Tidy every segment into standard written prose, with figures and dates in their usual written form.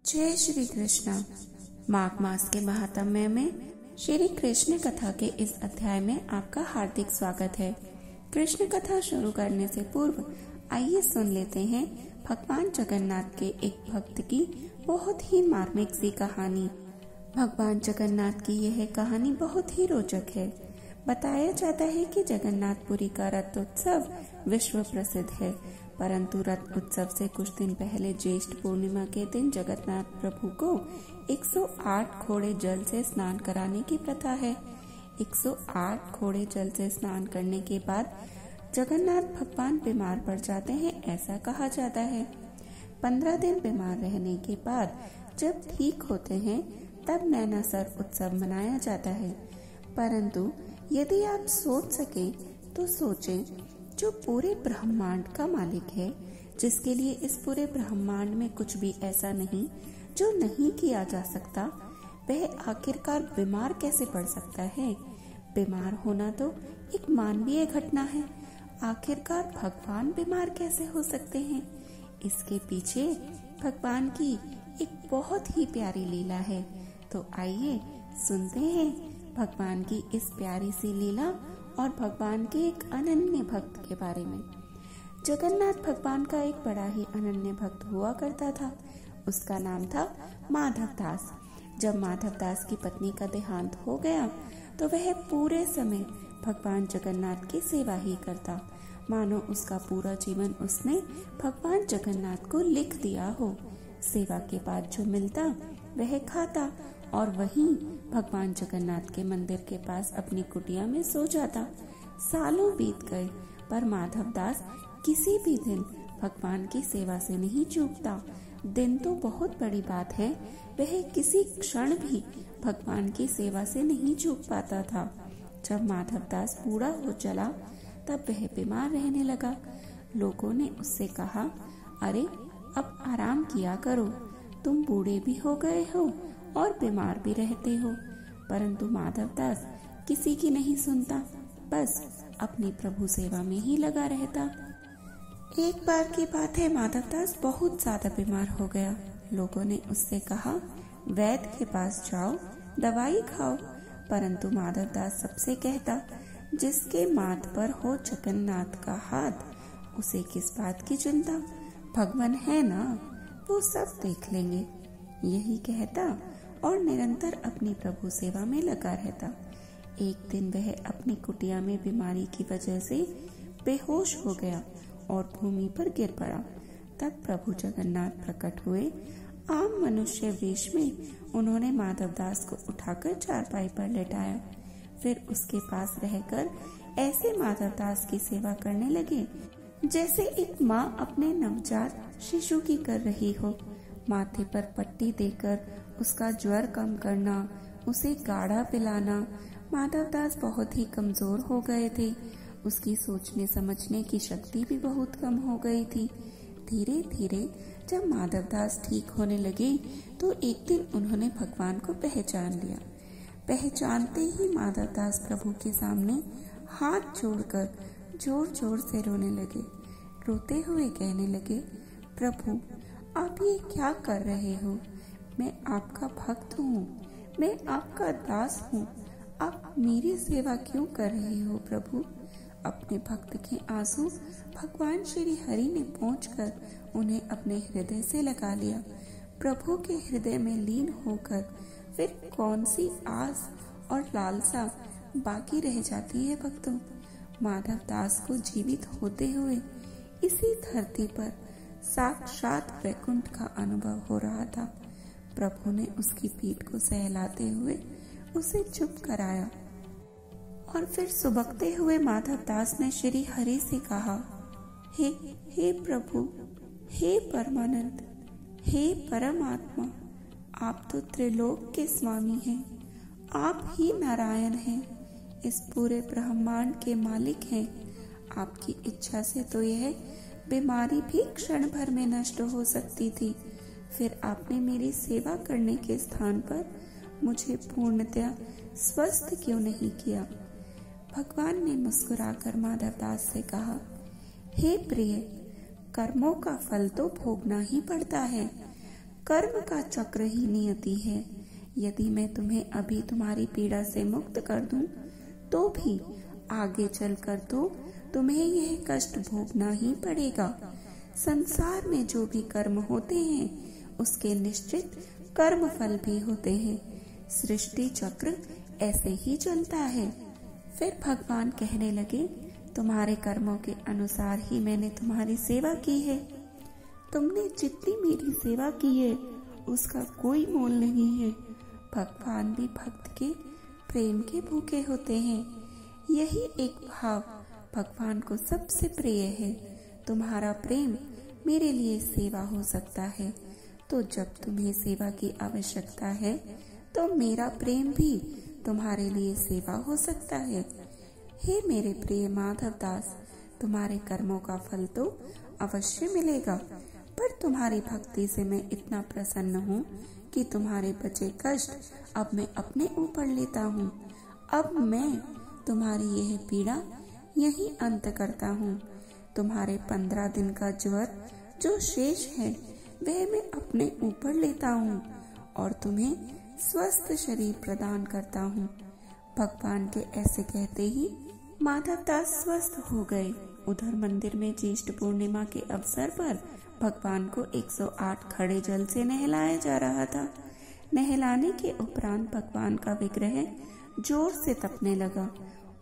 जय श्री कृष्णा। माघ मास के महात्म्य में श्री कृष्ण कथा के इस अध्याय में आपका हार्दिक स्वागत है। कृष्ण कथा शुरू करने से पूर्व आइए सुन लेते हैं भगवान जगन्नाथ के एक भक्त की बहुत ही मार्मिक सी कहानी। भगवान जगन्नाथ की यह कहानी बहुत ही रोचक है। बताया जाता है कि जगन्नाथपुरी का रथ उत्सव विश्व प्रसिद्ध है, परंतु रथ उत्सव से कुछ दिन पहले ज्येष्ठ पूर्णिमा के दिन जगन्नाथ प्रभु को 108 घोड़े जल से स्नान कराने की प्रथा है। 108 घोड़े जल से स्नान करने के बाद जगन्नाथ भगवान बीमार पड़ जाते हैं, ऐसा कहा जाता है। 15 दिन बीमार रहने के बाद जब ठीक होते हैं तब नैनासर उत्सव मनाया जाता है। परंतु यदि आप सोच सके तो सोचें, जो पूरे ब्रह्मांड का मालिक है, जिसके लिए इस पूरे ब्रह्मांड में कुछ भी ऐसा नहीं जो नहीं किया जा सकता, वह आखिरकार बीमार कैसे पड़ सकता है। बीमार होना तो एक मानवीय घटना है, आखिरकार भगवान बीमार कैसे हो सकते हैं। इसके पीछे भगवान की एक बहुत ही प्यारी लीला है। तो आइए सुनते हैं भगवान की इस प्यारी सी लीला और भगवान के एक अनन्य भक्त के बारे में। जगन्नाथ भगवान का एक बड़ा ही अनन्य भक्त हुआ करता था। उसका नाम था माधव दास। जब माधव दास की पत्नी का देहांत हो गया तो वह पूरे समय भगवान जगन्नाथ की सेवा ही करता, मानो उसका पूरा जीवन उसने भगवान जगन्नाथ को लिख दिया हो। सेवा के बाद जो मिलता वह खाता और वहीं भगवान जगन्नाथ के मंदिर के पास अपनी कुटिया में सो जाता। सालों बीत गए पर माधव दास किसी भी दिन भगवान की सेवा से नहीं चूकता। दिन तो बहुत बड़ी बात है, वह किसी क्षण भी भगवान की सेवा से नहीं चूक पाता था। जब माधव दास बूढ़ा हो चला तब वह बीमार रहने लगा। लोगों ने उससे कहा, अरे अब आराम किया करो, तुम बूढ़े भी हो गए हो और बीमार भी रहते हो। परंतु माधव दास किसी की नहीं सुनता, बस अपनी प्रभु सेवा में ही लगा रहता। एक बार की बात है, माधव दास बहुत ज्यादा बीमार हो गया। लोगों ने उससे कहा, वैद्य के पास जाओ, दवाई खाओ। परंतु माधव दास सबसे कहता, जिसके माथ पर हो जगन्नाथ का हाथ, उसे किस बात की चिंता, भगवान है ना, वो सब देख लेंगे। यही कहता और निरंतर अपनी प्रभु सेवा में लगा रहता। एक दिन वह अपनी कुटिया में बीमारी की वजह से बेहोश हो गया और भूमि पर गिर पड़ा। तब प्रभु जगन्नाथ प्रकट हुए। आम मनुष्य वेश में उन्होंने माधव दास को उठाकर चारपाई पर लेटाया। फिर उसके पास रहकर ऐसे माधव दास की सेवा करने लगे जैसे एक माँ अपने नवजात शिशु की कर रही हो। माथे पर पट्टी देकर उसका ज्वर कम करना, उसे काढ़ा पिलाना। माधव दास बहुत ही कमजोर हो गए थे। उसकी सोचने समझने की शक्ति भी बहुत कम हो गई थी। धीरे धीरे जब माधव दास ठीक होने लगे तो एक दिन उन्होंने भगवान को पहचान लिया। पहचानते ही माधव दास प्रभु के सामने हाथ जोड़कर जोर जोर से रोने लगे। रोते हुए कहने लगे, प्रभु आप ये क्या कर रहे हो, मैं आपका भक्त हूँ, मैं आपका दास हूँ, आप मेरी सेवा क्यों कर रहे हो प्रभु। अपने भक्त के आंसू भगवान श्री हरि ने पहुंचकर उन्हें अपने हृदय से लगा लिया। प्रभु के हृदय में लीन होकर फिर कौन सी आस और लालसा बाकी रह जाती है भक्तों। माधव दास को जीवित होते हुए इसी धरती पर साक्षात वैकुंठ का अनुभव हो रहा था। प्रभु ने उसकी पीठ को सहलाते हुए उसे चुप कराया और फिर सुबकते हुए माधव दास ने श्री हरि से कहा, हे प्रभु, हे परमानंद, हे परमात्मा, आप तो त्रिलोक के स्वामी हैं, आप ही नारायण हैं, इस पूरे ब्रह्मांड के मालिक हैं। आपकी इच्छा से तो यह बीमारी भी क्षण भर में नष्ट हो सकती थी, फिर आपने मेरी सेवा करने के स्थान पर मुझे पूर्णतया स्वस्थ क्यों नहीं किया। भगवान ने मुस्कुराकर माधव दास से कहा, हे प्रिय, कर्मों का फल तो भोगना ही पड़ता है, कर्म का चक्र ही नियति है। यदि मैं तुम्हें अभी तुम्हारी पीड़ा से मुक्त कर दूं, तो भी आगे चलकर तो तुम्हें यह कष्ट भोगना ही पड़ेगा। संसार में जो भी कर्म होते हैं उसके निश्चित कर्म फल भी होते हैं। सृष्टि चक्र ऐसे ही चलता है। फिर भगवान कहने लगे, तुम्हारे कर्मों के अनुसार ही मैंने तुम्हारी सेवा की है। तुमने जितनी मेरी सेवा की है उसका कोई मोल नहीं है। भगवान भी भक्त के प्रेम के भूखे होते हैं। यही एक भाव भगवान को सबसे प्रिय है। तुम्हारा प्रेम मेरे लिए सेवा हो सकता है, तो जब तुम्हें सेवा की आवश्यकता है तो मेरा प्रेम भी तुम्हारे लिए सेवा हो सकता है। हे मेरे प्रिय माधव दास, तुम्हारे कर्मों का फल तो अवश्य मिलेगा, पर तुम्हारी भक्ति से मैं इतना प्रसन्न हूँ कि तुम्हारे बचे कष्ट अब मैं अपने ऊपर लेता हूँ। अब मैं तुम्हारी यह पीड़ा यही अंत करता हूँ। तुम्हारे 15 दिन का ज्वर जो शेष है वह मैं अपने ऊपर लेता हूँ और तुम्हें स्वस्थ शरीर प्रदान करता हूँ। भगवान के ऐसे कहते ही माधवदास स्वस्थ हो गए। उधर मंदिर में ज्येष्ठ पूर्णिमा के अवसर पर भगवान को 108 खड़े जल से नहलाया जा रहा था। नहलाने के उपरांत भगवान का विग्रह जोर से तपने लगा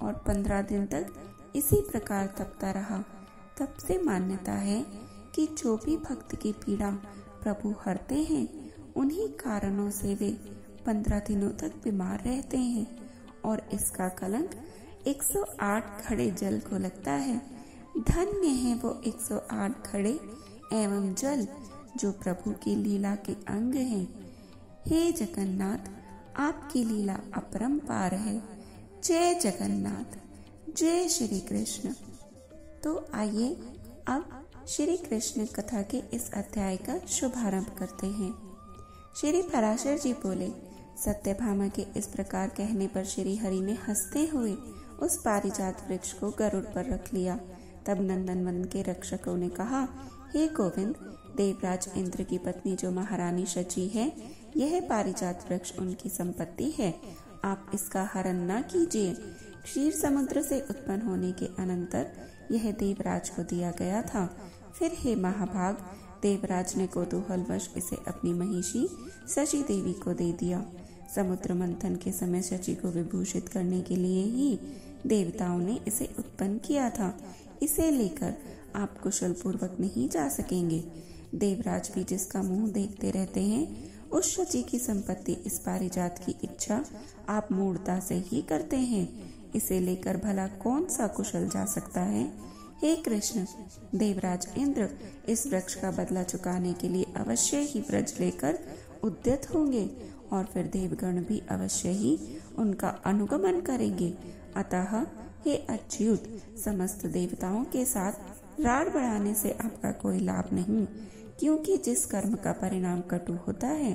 और 15 दिन तक इसी प्रकार तपता रहा। तब से मान्यता है कि जो भी भक्त की पीड़ा प्रभु हरते हैं, उन्हीं कारणों से वे 15 दिनों तक बीमार रहते हैं और इसका कलंक 108 खड़े जल को लगता है। धन्य है वो 108 खड़े एवं जल जो प्रभु की लीला के अंग हैं। हे जगन्नाथ, आपकी लीला अपरंपार है। जय जगन्नाथ, जय श्री कृष्ण। तो आइए अब श्री कृष्ण कथा के इस अध्याय का शुभारंभ करते हैं। श्री पराशर जी बोले, सत्यभामा के इस प्रकार कहने पर श्री हरि ने हंसते हुए उस पारिजात वृक्ष को गरुड़ पर रख लिया। तब नंदन वन के रक्षकों ने कहा, हे गोविंद, देवराज इंद्र की पत्नी जो महारानी शची है, यह पारिजात वृक्ष उनकी संपत्ति है। आप इसका हरण न कीजिए। क्षीर समुद्र से उत्पन्न होने के अनंतर यह देवराज को दिया गया था। फिर हे महाभाग, देवराज ने कौतूहलवश इसे अपनी महिषी शची देवी को दे दिया। समुद्र मंथन के समय शची को विभूषित करने के लिए ही देवताओं ने इसे उत्पन्न किया था। इसे लेकर आप कुशल पूर्वक नहीं जा सकेंगे। देवराज भी जिसका मुंह देखते रहते हैं, उस शची की संपत्ति इस पारिजात की इच्छा आप मूढ़ता से ही करते हैं। इसे लेकर भला कौन सा कुशल जा सकता है। हे कृष्ण, देवराज इंद्र इस वृक्ष का बदला चुकाने के लिए अवश्य ही ब्रज लेकर उद्यत होंगे और फिर देवगण भी अवश्य ही उनका अनुगमन करेंगे। अतः हे अच्युत, समस्त देवताओं के साथ राड़ बढ़ाने से आपका कोई लाभ नहीं, क्योंकि जिस कर्म का परिणाम कटु होता है,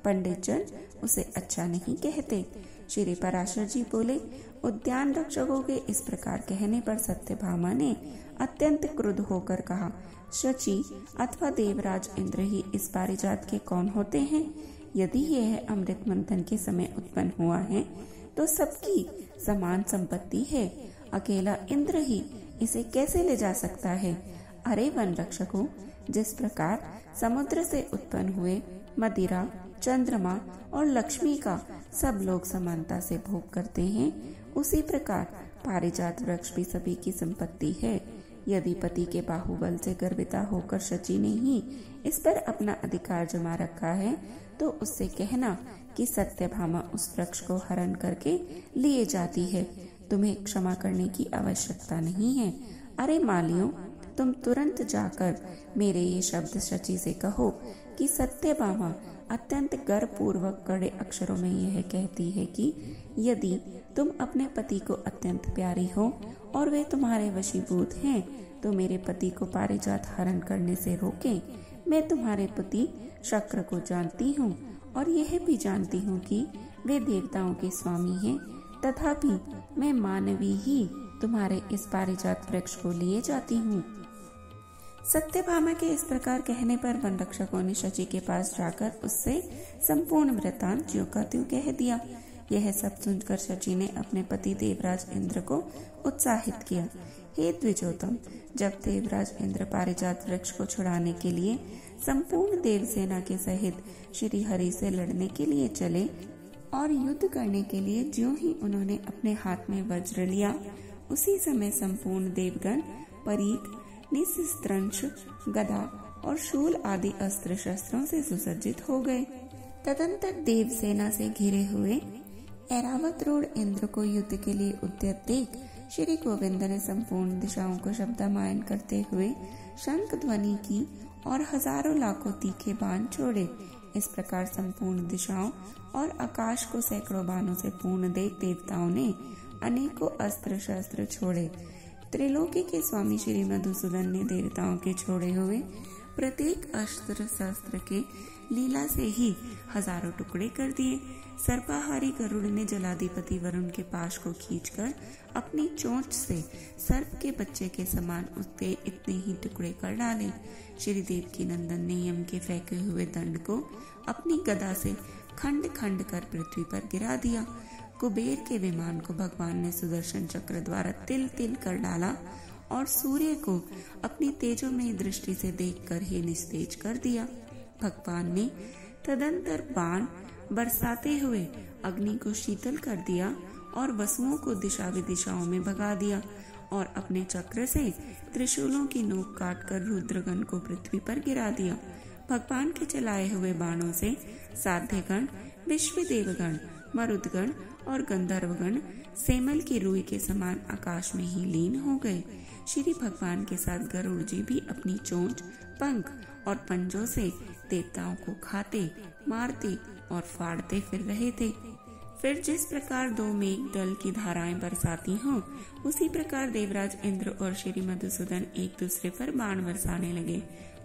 पंडित जन उसे अच्छा नहीं कहते। श्री पराशर जी बोले, उद्यान रक्षकों के इस प्रकार कहने पर सत्यभामा ने अत्यंत क्रुद्ध होकर कहा, शची अथवा देवराज इंद्र ही इस पारिजात के कौन होते हैं? यदि यह अमृत मंथन के समय उत्पन्न हुआ है तो सबकी समान संपत्ति है। अकेला इंद्र ही इसे कैसे ले जा सकता है? अरे वन रक्षकों, जिस प्रकार समुद्र से उत्पन्न हुए मदिरा, चंद्रमा और लक्ष्मी का सब लोग समानता से भोग करते हैं, उसी प्रकार पारिजात वृक्ष भी सभी की संपत्ति है। यदि पति के बाहुबल से गर्विता होकर शची ने ही इस पर अपना अधिकार जमा रखा है, तो उससे कहना कि सत्यभामा उस वृक्ष को हरण करके लिए जाती है। तुम्हें क्षमा करने की आवश्यकता नहीं है। अरे मालियों, तुम तुरंत जाकर मेरे ये शब्द शची से कहो कि सत्यभामा अत्यंत गर्वपूर्वक कड़े अक्षरों में यह कहती है कि यदि तुम अपने पति को अत्यंत प्यारी हो और वे तुम्हारे वशीभूत हैं, तो मेरे पति को पारिजात हरण करने से रोकें। मैं तुम्हारे पति शक्र को जानती हूँ और यह भी जानती हूँ कि वे देवताओं के स्वामी हैं, तथापि मैं मानवी ही तुम्हारे इस पारिजात वृक्ष को लिए जाती हूँ। सत्यभामा के इस प्रकार कहने पर वन रक्षकों ने शची के पास जाकर उससे संपूर्ण वृत्तांत ज्यों का त्यों कह दिया। यह सब सुनकर शची ने अपने पति देवराज इंद्र को उत्साहित किया। हे द्विजोतम, जब देवराज इंद्र पारिजात वृक्ष को छुड़ाने के लिए संपूर्ण देव सेना के सहित श्री हरि से लड़ने के लिए चले और युद्ध करने के लिए ज्यों ही उन्होंने अपने हाथ में वज्र लिया, उसी समय संपूर्ण देवगण परीख, निस्त्रंश, गदा और शूल आदि अस्त्र शस्त्रों से सुसज्जित हो गए। तदंतर देव सेना से घिरे हुए ऐरावत रूढ़ इंद्र को युद्ध के लिए उद्यत देख श्री गोविंद ने संपूर्ण दिशाओं को शब्दमायन करते हुए शंख ध्वनि की और हजारों लाखों तीखे बाण छोड़े। इस प्रकार संपूर्ण दिशाओं और आकाश को सैकड़ों बाणों से पूर्ण देख देवताओं ने अनेकों अस्त्र शस्त्र छोड़े। त्रिलोकी के स्वामी श्री मधुसूदन ने देवताओं के छोड़े हुए प्रत्येक अस्त्र शस्त्र के लीला से ही हजारों टुकड़े कर दिए। सर्पाहारी गरुड़ ने जलाधिपति वरुण के पाश को खींचकर अपनी चोंच से सर्प के बच्चे के समान उसके इतने ही टुकड़े कर डाले। श्री देवकी नंदन ने यम के फेंके हुए दंड को अपनी गदा से खंड खंड कर पृथ्वी पर गिरा दिया। कुबेर के विमान को भगवान ने सुदर्शन चक्र द्वारा तिल तिल कर डाला और सूर्य को अपनी तेजोमयी दृष्टि से देखकर ही निस्तेज कर दिया। भगवान ने तदंतर बाण बरसाते हुए अग्नि को शीतल कर दिया और वसुओं को दिशा विदिशाओं में भगा दिया और अपने चक्र से त्रिशूलों की नोक काटकर रुद्रगण को पृथ्वी पर गिरा दिया। भगवान के चलाए हुए बाणों से साध्यगण, विश्वदेवगण, मरुदगण और गंधर्वगण सेमल की रुई के समान आकाश में ही लीन हो गए। श्री भगवान के साथ गरुड़ जी भी अपनी चोंच, पंख और पंजों से देवताओं को खाते, मारते और फाड़ते फिर रहे थे। फिर जिस प्रकार दो मेघ दल की धाराएं बरसाती हों, उसी प्रकार देवराज इंद्र और श्री मधुसूदन एक दूसरे पर बाण बरसाने लगे।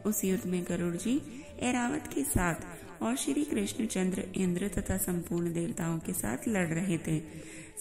उस युद्ध में गरुड़ जी ऐरावत के साथ और श्री कृष्णचंद्र इंद्र तथा संपूर्ण देवताओं के साथ लड़ रहे थे।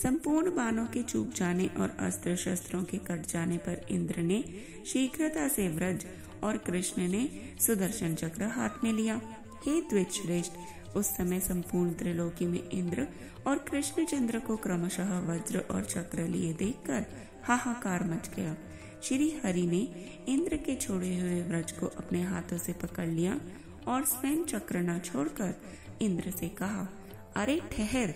संपूर्ण बाणों के चूक जाने और अस्त्र शस्त्रों के कट जाने पर इंद्र ने शीघ्रता से व्रज और कृष्ण ने सुदर्शन चक्र हाथ में लिया। हे द्विजश्रेष्ठ, उस समय संपूर्ण त्रिलोकी में इंद्र और कृष्णचंद्र को क्रमशः वज्र और चक्र लिए देखकर हाहाकार मच गया। श्री हरि ने इंद्र के छोड़े हुए व्रज को अपने हाथों से पकड़ लिया और स्वयं चक्र न छोड़कर इंद्र से कहा, अरे ठहर।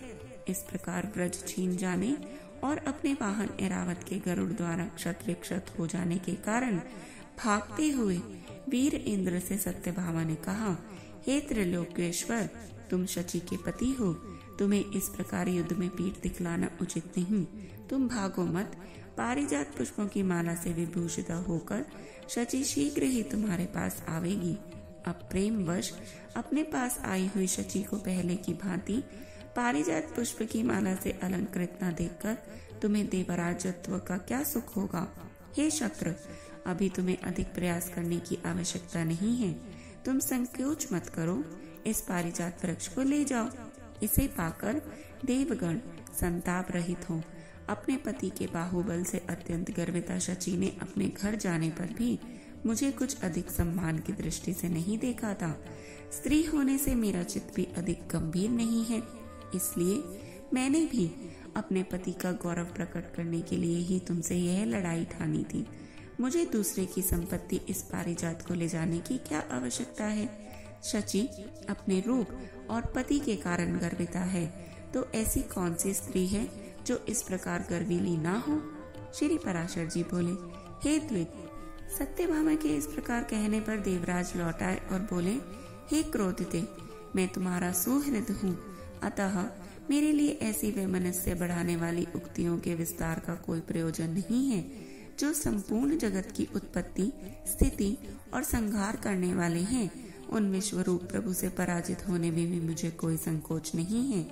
इस प्रकार व्रज छीन जाने और अपने वाहन ऐरावत के गरुड़ द्वारा क्षत विक्षत हो जाने के कारण भागते हुए वीर इंद्र से सत्यभामा ने कहा, हे त्रिलोकेश्वर, तुम शची के पति हो, तुम्हें इस प्रकार युद्ध में पीठ दिखलाना उचित नहीं। तुम भागो मत। पारिजात पुष्पों की माला से विभूषित होकर शची शीघ्र ही तुम्हारे पास आवेगी। अब प्रेम वश अपने पास आई हुई शची को पहले की भांति पारिजात पुष्प की माला से अलंकृत न देखकर तुम्हें देवराजत्व का क्या सुख होगा। हे शक्र, अभी तुम्हें अधिक प्रयास करने की आवश्यकता नहीं है। तुम संकोच मत करो, इस पारिजात वृक्ष को ले जाओ। इसे पाकर देवगण संताप रहित हो। अपने पति के बाहुबल से अत्यंत गर्विता शची ने अपने घर जाने पर भी मुझे कुछ अधिक सम्मान की दृष्टि से नहीं देखा था। स्त्री होने से मेरा चित्त भी अधिक गंभीर नहीं है, इसलिए मैंने भी अपने पति का गौरव प्रकट करने के लिए ही तुमसे यह लड़ाई ठानी थी। मुझे दूसरे की संपत्ति इस पारिजात को ले जाने की क्या आवश्यकता है। शची अपने रूप और पति के कारण गर्विता है, तो ऐसी कौन सी स्त्री है जो इस प्रकार गर्वीली ना हो। श्री पराशर जी बोले, हे द्विज, सत्यभामा के इस प्रकार कहने पर देवराज लौट आए और बोले, हे क्रोधिते, मैं तुम्हारा सुहृद हूँ, अतः मेरे लिए ऐसी वैमनस्य बढ़ाने वाली उक्तियों के विस्तार का कोई प्रयोजन नहीं है, जो संपूर्ण जगत की उत्पत्ति, स्थिति और संहार करने वाले हैं। उन विश्वरूप प्रभु से पराजित होने में भी मुझे कोई संकोच नहीं है।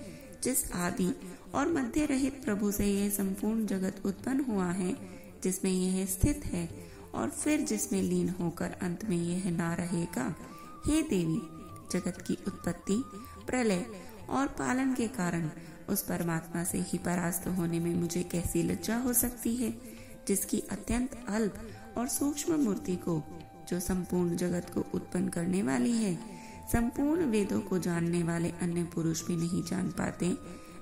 जिस आदि और मध्य रहित प्रभु से यह संपूर्ण जगत उत्पन्न हुआ है, जिसमें यह स्थित है और फिर जिसमें लीन होकर अंत में यह ना रहेगा। हे देवी, जगत की उत्पत्ति, प्रलय और पालन के कारण उस परमात्मा से ही परास्त होने में मुझे कैसी लज्जा हो सकती है, जिसकी अत्यंत अल्प और सूक्ष्म मूर्ति को जो संपूर्ण जगत को उत्पन्न करने वाली है। संपूर्ण वेदों को जानने वाले अन्य पुरुष भी नहीं जान पाते,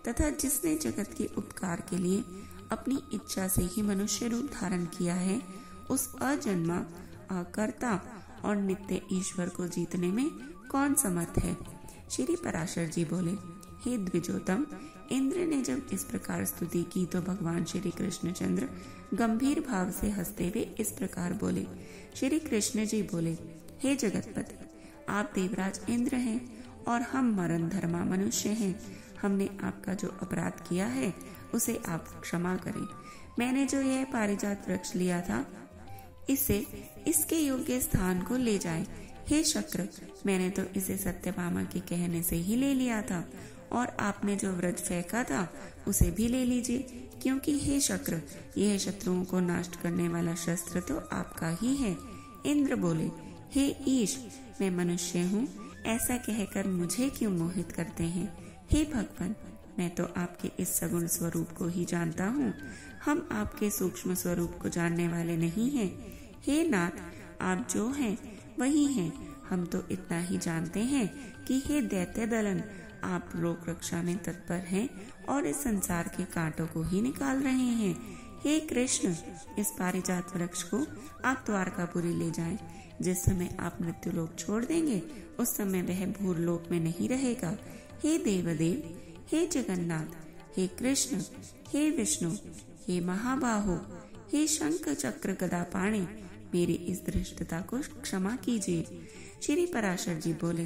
तथा जिसने जगत के उपकार के लिए अपनी इच्छा से ही मनुष्य रूप धारण किया है, उस अजन्मा, अकर्ता और नित्य ईश्वर को जीतने में कौन समर्थ है। श्री पराशर जी बोले, हे द्विजोतम, इंद्र ने जब इस प्रकार स्तुति की तो भगवान श्री कृष्णचंद्र गंभीर भाव से हंसते हुए इस प्रकार बोले। श्री कृष्ण जी बोले, हे जगतपति, आप देवराज इंद्र हैं और हम मरण धर्मा मनुष्य हैं। हमने आपका जो अपराध किया है उसे आप क्षमा करें। मैंने जो यह पारिजात वृक्ष लिया था, इसे इसके योग्य स्थान को ले जाए। हे शक्र, मैंने तो इसे सत्यभामा के कहने से ही ले लिया था, और आपने जो व्रज फेंका था उसे भी ले लीजिए, क्योंकि हे शक्र, यह शत्रुओं को नष्ट करने वाला शस्त्र तो आपका ही है। इंद्र बोले, हे ईश, मैं मनुष्य हूँ, ऐसा कहकर मुझे क्यों मोहित करते हैं। हे भगवान, मैं तो आपके इस सगुण स्वरूप को ही जानता हूँ, हम आपके सूक्ष्म स्वरूप को जानने वाले नहीं हैं। हे नाथ, आप जो हैं वही हैं। हम तो इतना ही जानते हैं कि हे दैत्य दलन, आप लोक रक्षा में तत्पर हैं और इस संसार के कांटों को ही निकाल रहे हैं। हे कृष्ण, इस पारिजात वृक्ष को आप द्वारकापुरी ले जाएं। जिस समय आप मृत्युलोक छोड़ देंगे, उस समय वह भूरलोक में नहीं रहेगा। हे देवदेव, हे जगन्नाथ, हे कृष्ण, हे विष्णु, हे महाबाहो, हे शंख चक्र गदा पाणी, मेरी इस धृष्टता को क्षमा कीजिए। श्री पराशर जी बोले,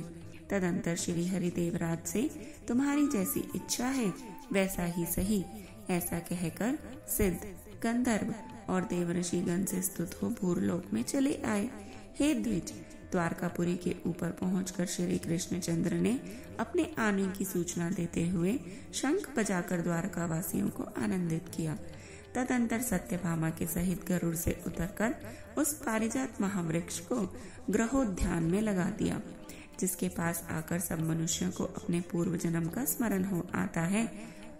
तदंतर श्री हरिदेवराज से, तुम्हारी जैसी इच्छा है वैसा ही सही, ऐसा कहकर सिद्ध, गंधर्व और देवऋषि गण से स्तुत हो भूरलोक में चले आए। हे द्विज, द्वारकापुरी के ऊपर पहुंचकर श्री कृष्णचंद्र ने अपने आने की सूचना देते हुए शंख बजाकर द्वारकावासियों को आनंदित किया। तदंतर सत्यभामा के सहित गरुड़ से उतरकर उस पारिजात महावृक्ष को ग्रहोद्यान में लगा दिया, जिसके पास आकर सब मनुष्यों को अपने पूर्व जन्म का स्मरण हो आता है,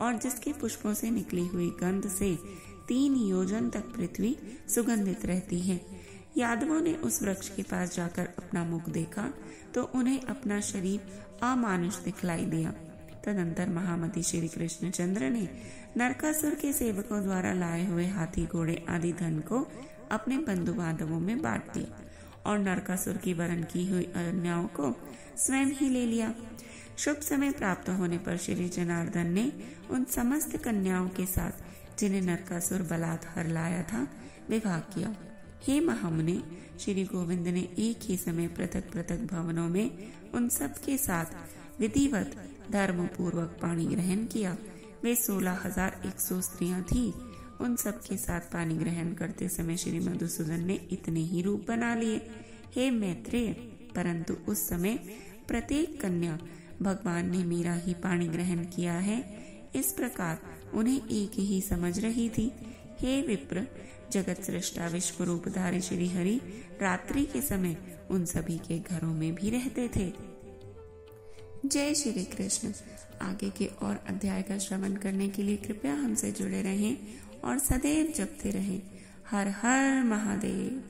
और जिसके पुष्पों से निकली हुई गंध से 3 योजन तक पृथ्वी सुगंधित रहती है। यादवों ने उस वृक्ष के पास जाकर अपना मुख देखा तो उन्हें अपना शरीर अमानुष दिखलाई दिया। तदंतर महामती श्री कृष्णचंद्र ने नरकासुर के सेवकों द्वारा लाए हुए हाथी, घोड़े आदि धन को अपने बंधु बांधवों में बांट दिया, और नरकासुर की वरण की हुई कन्याओं को स्वयं ही ले लिया। शुभ समय प्राप्त होने पर श्री जनार्दन ने उन समस्त कन्याओं के साथ, जिन्हें नरकासुर बलात्कार लाया था, विवाह किया। हे महामुने, श्री गोविंद ने एक ही समय पृथक पृथक भवनों में उन सब के साथ विधिवत धर्म पूर्वक पानी ग्रहण किया। वे 16,100 स्त्रियां थीं। उन सब के साथ पानी ग्रहण करते समय श्री मधुसूदन ने इतने ही रूप बना लिए। हे मैत्रेय, परंतु उस समय प्रत्येक कन्या भगवान ने मेरा ही पानी ग्रहण किया है, इस प्रकार उन्हें एक ही समझ रही थी। हे विप्र, जगत सृष्टा विश्व रूपधारी श्री हरि रात्रि के समय उन सभी के घरों में भी रहते थे। जय श्री कृष्ण। आगे के और अध्याय का श्रवण करने के लिए कृपया हमसे जुड़े रहें और सदैव जपते रहें। हर हर महादेव।